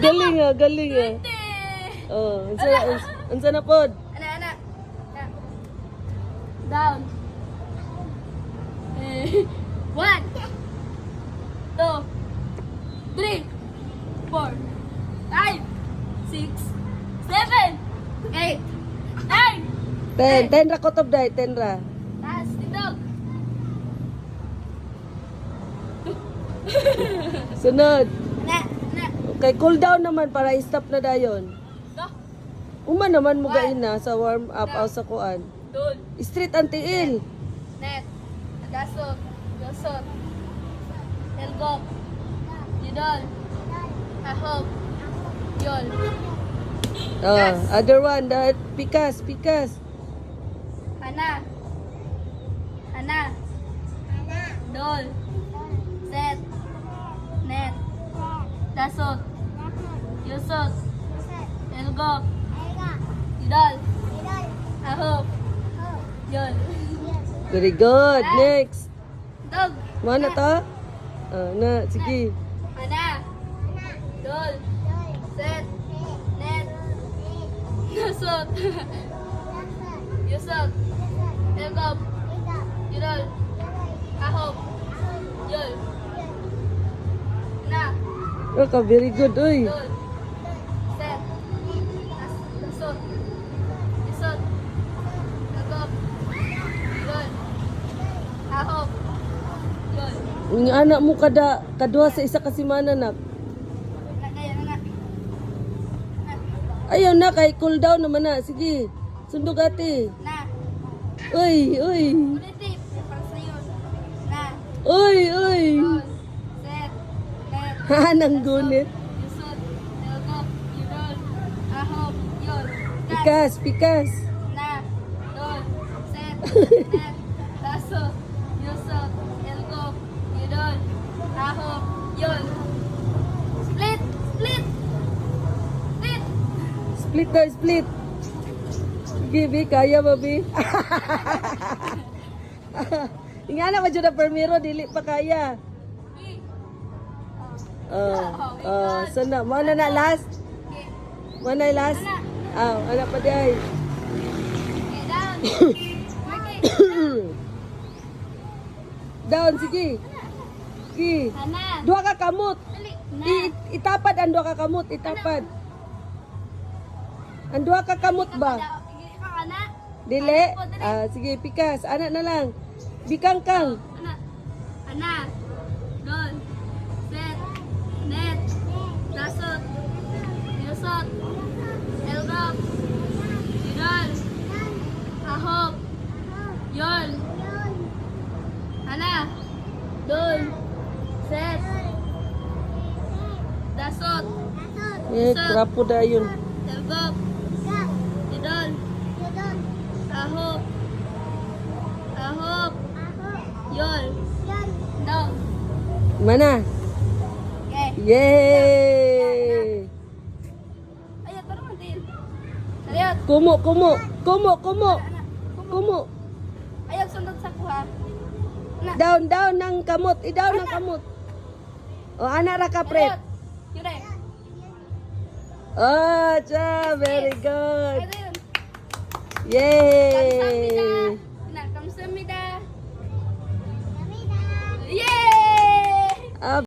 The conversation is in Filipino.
Galing ah, galing ah. Oh, unsa na pod? Ana. Down. 1 2 3 4 5 6 7 8 9 10 ra kotob day, 10 ra. Tas tindog. Sunod. Ana. Okay, cool down naman para i-stop na dayon. Do. Uma naman mo gain na sa warm up o sa kuan. Dul. Street ang tiil. Net. Gasot. Gasot. Elgok. Yudol. Ahog. Yol. Oh, other one, that pikas. Ana. Dol. Set. Net. Dasot. Yusot. Elgok. Yudol. Ahog. Yol. Very good. Next. Dog. Mana to? Na, sige. Ana. Dol. Set. Net. Dasot. Yusot. Elgok. Yudol. Ahog. Yol. Na. Okay, very good. Uy. Dol. Set. Dasot. Yusot. Elgok. Yudol. Ahog. Yol. Yung anak mo kadua sa isa ka semana na. Na kaya na. Ayaw na, kay cool down naman na. Sige. Sundog ate. Na. Uy. Ulitin. Para sa'yo. Na. Uy. Dol. Set. Net. Hanang gunit. Yusot. Elgok. Yudol. Ahog. Yol. Pikas. Na. Dol. Set. Net. Daso. Yusot. Elgok. Yudol. Ahog. Yol. Split. Split. Sige, Bi, kaya ba, Bi? Nga na, madyo na permiro, dili pa kaya. Sana, mana na last? Mana na last? Anak pa day. Okay, down. Okay. Down, sige. Sige. Ana. Dua ka kamot. Dali. Na. Itapad ang dua ka kamot, itapad. Ang dua ka kamot ba? Ikaw, ana. Dili? Sige, pikas. Anak na lang. Bikangkang. Ana. Dol. Set. Net. Dasot. Yusot. Elgok. Yudol. Ahog. Yol. Ana. Dol. Set. Dasot. Trapo da yun. Elgok. Yudol. Ahog. Yol. Dog. Mana? Okay. Yay! Ayat, parang mantin. Ayat. Kumo. Ayat, sundot sa kuha. Na. Down ng kamot. I-down ng kamot. O, anak ra ka, Fred. Ayat. Yure. Oh, cha, very good. Ayun. Yay! Sabi na.